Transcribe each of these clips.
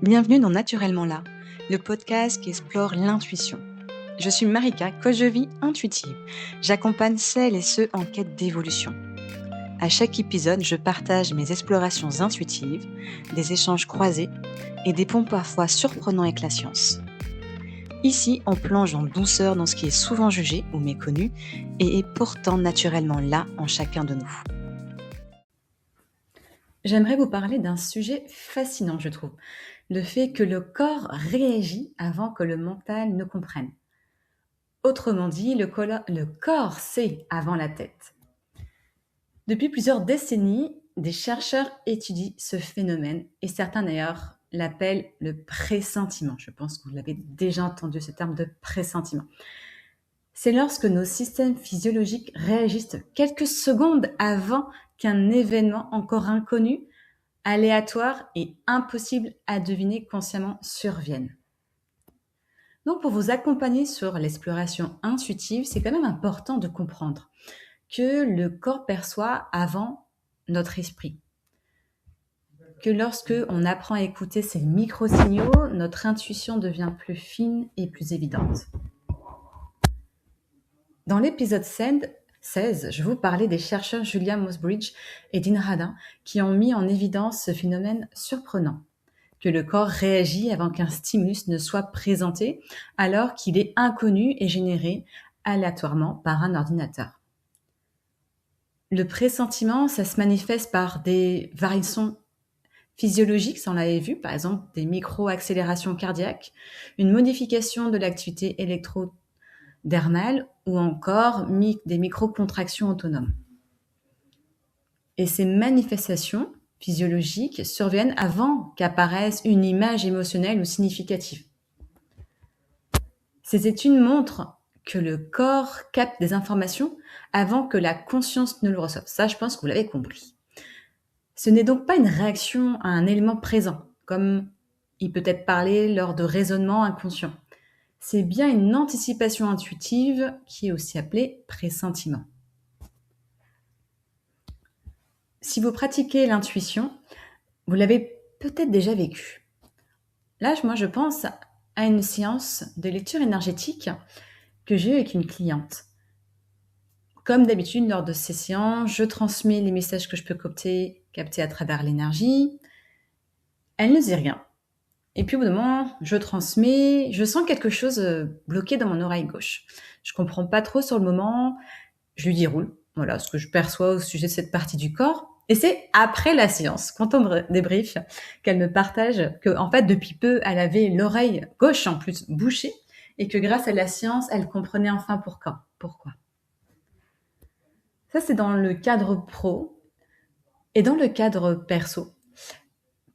Bienvenue dans Naturellement là, le podcast qui explore l'intuition. Je suis Marika, coach de vie intuitive. J'accompagne celles et ceux en quête d'évolution. À chaque épisode, je partage mes explorations intuitives, des échanges croisés et des ponts parfois surprenants avec la science. Ici, on plonge en douceur dans ce qui est souvent jugé ou méconnu et est pourtant naturellement là en chacun de nous. J'aimerais vous parler d'un sujet fascinant, je trouve. Le fait que le corps réagit avant que le mental ne comprenne. Autrement dit, le corps sait avant la tête. Depuis plusieurs décennies, des chercheurs étudient ce phénomène et certains d'ailleurs l'appellent le pressentiment. Je pense que vous l'avez déjà entendu, ce terme de pressentiment. C'est lorsque nos systèmes physiologiques réagissent quelques secondes avant qu'un événement encore inconnu, aléatoire et impossible à deviner consciemment survienne. Donc pour vous accompagner sur l'exploration intuitive, c'est quand même important de comprendre que le corps perçoit avant notre esprit. Que lorsque on apprend à écouter ces micro-signaux, notre intuition devient plus fine et plus évidente. Dans l'épisode 16, je vous parlais des chercheurs Julia Mossbridge et Dean Radin qui ont mis en évidence ce phénomène surprenant, que le corps réagit avant qu'un stimulus ne soit présenté alors qu'il est inconnu et généré aléatoirement par un ordinateur. Le pressentiment, ça se manifeste par des variations physiologiques, ça on l'avait vu, par exemple des micro-accélérations cardiaques, une modification de l'activité électrodermale ou encore des micro-contractions autonomes. Et ces manifestations physiologiques surviennent avant qu'apparaisse une image émotionnelle ou significative. Ces études montrent que le corps capte des informations avant que la conscience ne le reçoive. Ça, je pense que vous l'avez compris. Ce n'est donc pas une réaction à un élément présent, comme il peut être parlé lors de raisonnements inconscients. C'est bien une anticipation intuitive qui est aussi appelée pressentiment. Si vous pratiquez l'intuition, vous l'avez peut-être déjà vécu. Là, moi, je pense à une séance de lecture énergétique que j'ai eue avec une cliente. Comme d'habitude, lors de ces séances, je transmets les messages que je peux capter à travers l'énergie. Elle ne dit rien. Et puis au bout d'un moment, je transmets, je sens quelque chose bloqué dans mon oreille gauche. Je comprends pas trop sur le moment, je lui déroule, voilà, ce que je perçois au sujet de cette partie du corps. Et c'est après la séance, quand on me débrief, qu'elle me partage que, en fait, depuis peu, elle avait l'oreille gauche en plus bouchée et que grâce à la séance, elle comprenait enfin pourquoi. Ça, c'est dans le cadre pro. Et dans le cadre perso,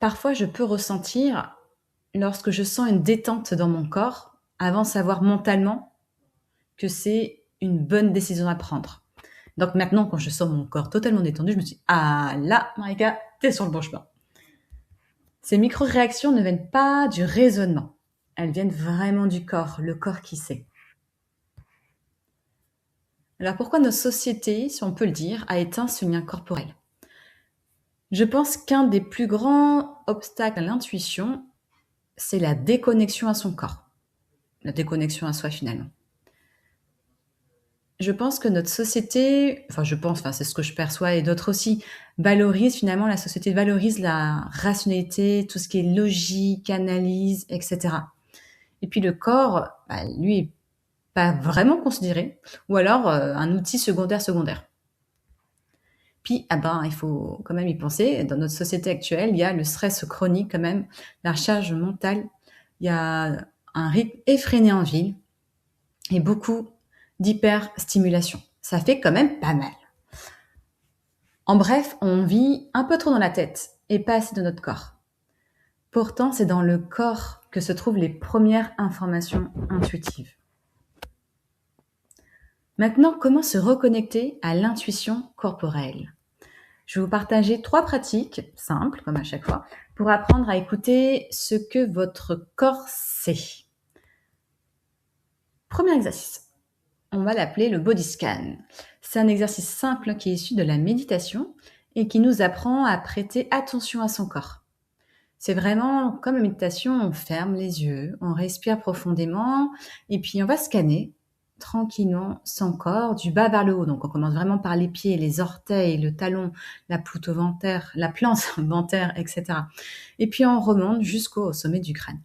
parfois, je peux ressentir, lorsque je sens une détente dans mon corps, avant de savoir mentalement que c'est une bonne décision à prendre. Donc maintenant, quand je sens mon corps totalement détendu, je me dis « Ah là, Marika, t'es sur le bon chemin ». Ces micro-réactions ne viennent pas du raisonnement. Elles viennent vraiment du corps, le corps qui sait. Alors pourquoi notre société, si on peut le dire, a éteint ce lien corporel ? Je pense qu'un des plus grands obstacles à l'intuition, c'est la déconnexion à son corps. La déconnexion à soi finalement. Je pense que notre société, c'est ce que je perçois et d'autres aussi, la société valorise la rationalité, tout ce qui est logique, analyse, etc. Et puis le corps, lui, est pas vraiment considéré, ou alors un outil secondaire. Puis, il faut quand même y penser, dans notre société actuelle, il y a le stress chronique quand même, la charge mentale, il y a un rythme effréné en ville, et beaucoup d'hyperstimulation. Ça fait quand même pas mal. En bref, on vit un peu trop dans la tête et pas assez dans notre corps. Pourtant, c'est dans le corps que se trouvent les premières informations intuitives. Maintenant, comment se reconnecter à l'intuition corporelle ? Je vais vous partager 3 pratiques simples, comme à chaque fois, pour apprendre à écouter ce que votre corps sait. Premier exercice. On va l'appeler le body scan. C'est un exercice simple qui est issu de la méditation et qui nous apprend à prêter attention à son corps. C'est vraiment comme la méditation, on ferme les yeux, on respire profondément et puis on va scanner tranquillement son corps du bas vers le haut. Donc on commence vraiment par les pieds, les orteils, le talon, la plante ventaire, la plante ventaire, etc. Et puis on remonte jusqu'au sommet du crâne.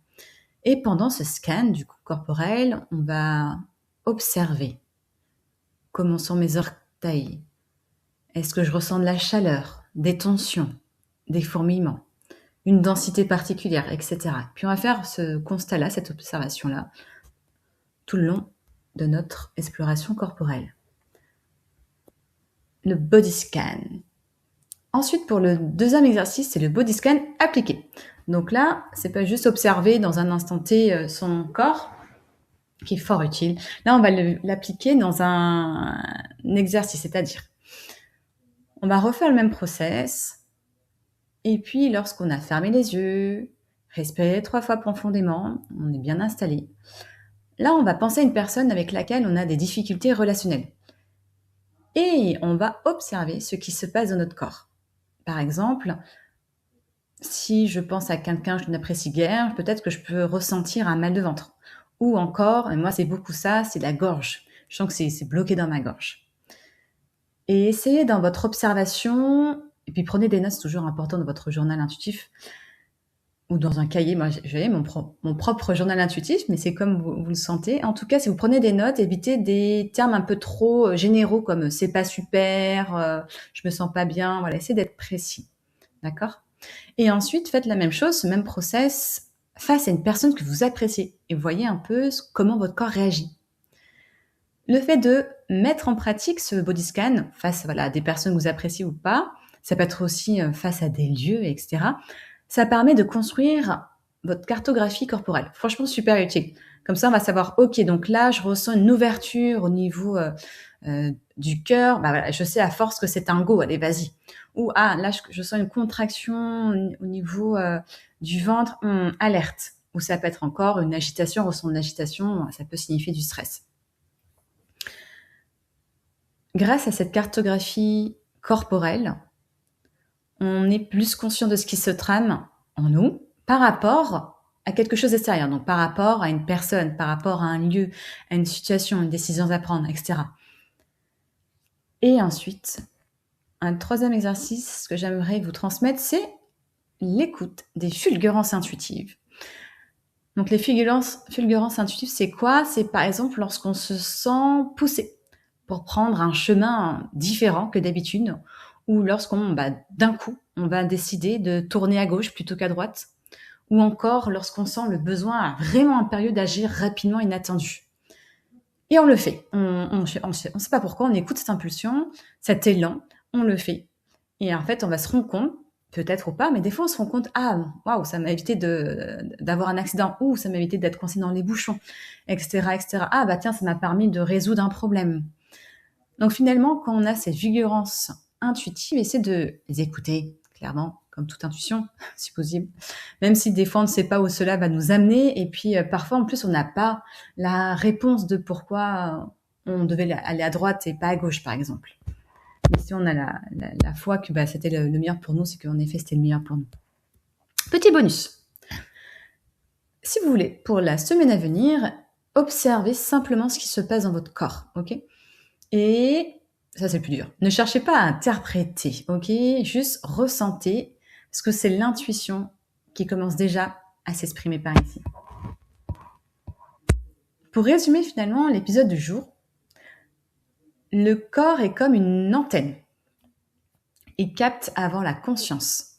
Et pendant ce scan du coup corporel, on va observer comment sont mes orteils. Est-ce que je ressens de la chaleur, des tensions, des fourmillements, une densité particulière, etc. Puis on va faire ce constat-là, cette observation-là, tout le long de notre exploration corporelle. Le body scan. Ensuite, pour le deuxième exercice, c'est le body scan appliqué. Donc là, c'est pas juste observer dans un instant T son corps, qui est fort utile. Là, on va l'appliquer dans un exercice, c'est-à-dire, on va refaire le même process. Et puis, lorsqu'on a fermé les yeux, respiré 3 fois profondément, on est bien installé. Là, on va penser à une personne avec laquelle on a des difficultés relationnelles. Et on va observer ce qui se passe dans notre corps. Par exemple, si je pense à quelqu'un que je n'apprécie guère, peut-être que je peux ressentir un mal de ventre. Ou encore, et moi c'est beaucoup ça, c'est la gorge. Je sens que c'est bloqué dans ma gorge. Et essayez dans votre observation, et puis prenez des notes, c'est toujours important dans votre journal intuitif, ou dans un cahier. Moi j'ai mon propre journal intuitif, mais c'est comme vous le sentez. En tout cas, si vous prenez des notes, évitez des termes un peu trop généraux comme c'est pas super, je me sens pas bien. Voilà, essayez d'être précis. D'accord ? Et ensuite, faites la même chose, ce même process, face à une personne que vous appréciez. Et voyez un peu comment votre corps réagit. Le fait de mettre en pratique ce body scan face à des personnes que vous appréciez ou pas, ça peut être aussi face à des lieux, etc. Ça permet de construire votre cartographie corporelle. Franchement, super utile. Comme ça, on va savoir, ok, donc là, je ressens une ouverture au niveau du cœur. Bah voilà, je sais à force que c'est un go, allez, vas-y. Ou là, je sens une contraction au niveau du ventre, alerte. Ou ça peut être encore une agitation, ressent une agitation, ça peut signifier du stress. Grâce à cette cartographie corporelle, on est plus conscient de ce qui se trame en nous par rapport à quelque chose d'extérieur. Donc par rapport à une personne, par rapport à un lieu, à une situation, une décision à prendre, etc. Et ensuite, un troisième exercice que j'aimerais vous transmettre, c'est l'écoute des fulgurances intuitives. Donc les fulgurances intuitives, c'est quoi ? C'est par exemple lorsqu'on se sent poussé pour prendre un chemin différent que d'habitude, ou lorsqu'on, d'un coup, on va décider de tourner à gauche plutôt qu'à droite, ou encore lorsqu'on sent le besoin vraiment impérieux d'agir rapidement inattendu. Et on le fait. On sait pas pourquoi, on écoute cette impulsion, cet élan, on le fait. Et en fait, on va se rendre compte, peut-être ou pas, mais des fois on se rend compte, waouh, ça m'a évité d'avoir un accident, ou ça m'a évité d'être coincé dans les bouchons, etc., etc. Tiens, ça m'a permis de résoudre un problème. Donc finalement, quand on a ces fulgurances intuitives, essayez de les écouter, clairement, comme toute intuition, si possible. Même si des fois on ne sait pas où cela va nous amener, et puis parfois en plus on n'a pas la réponse de pourquoi on devait aller à droite et pas à gauche, par exemple. Mais si on a la foi que c'était le meilleur pour nous, c'est qu'en effet c'était le meilleur pour nous. Petit bonus. Si vous voulez, pour la semaine à venir, observez simplement ce qui se passe dans votre corps, ok ? Et ça, c'est le plus dur. Ne cherchez pas à interpréter, ok ? Juste ressentez, parce que c'est l'intuition qui commence déjà à s'exprimer par ici. Pour résumer finalement l'épisode du jour, le corps est comme une antenne. Il capte avant la conscience.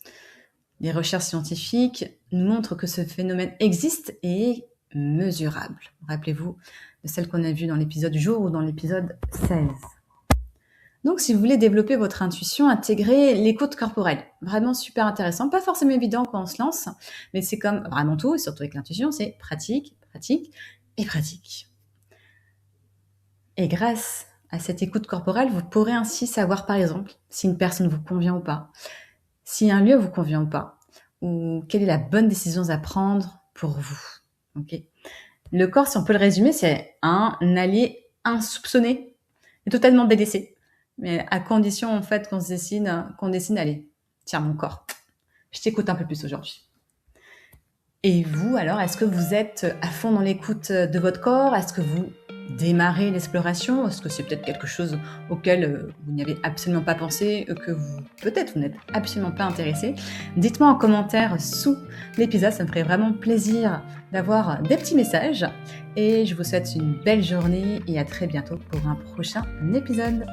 Les recherches scientifiques nous montrent que ce phénomène existe et est mesurable. Rappelez-vous de celle qu'on a vue dans l'épisode du jour ou dans l'épisode 16. Donc, si vous voulez développer votre intuition, intégrez l'écoute corporelle. Vraiment super intéressant. Pas forcément évident quand on se lance, mais c'est comme vraiment tout, et surtout avec l'intuition, c'est pratique, pratique et pratique. Et grâce à cette écoute corporelle, vous pourrez ainsi savoir, par exemple, si une personne vous convient ou pas, si un lieu vous convient ou pas, ou quelle est la bonne décision à prendre pour vous. Okay. Le corps, si on peut le résumer, c'est un allié insoupçonné et totalement délaissé. Mais à condition, en fait, qu'on décide, allez, tiens, mon corps, je t'écoute un peu plus aujourd'hui. Et vous alors, est-ce que vous êtes à fond dans l'écoute de votre corps? Est-ce que vous démarrez l'exploration? Est-ce que c'est peut-être quelque chose auquel vous n'y avez absolument pas pensé, que peut-être vous n'êtes absolument pas intéressé? Dites-moi en commentaire sous l'épisode, ça me ferait vraiment plaisir d'avoir des petits messages. Et je vous souhaite une belle journée et à très bientôt pour un prochain épisode.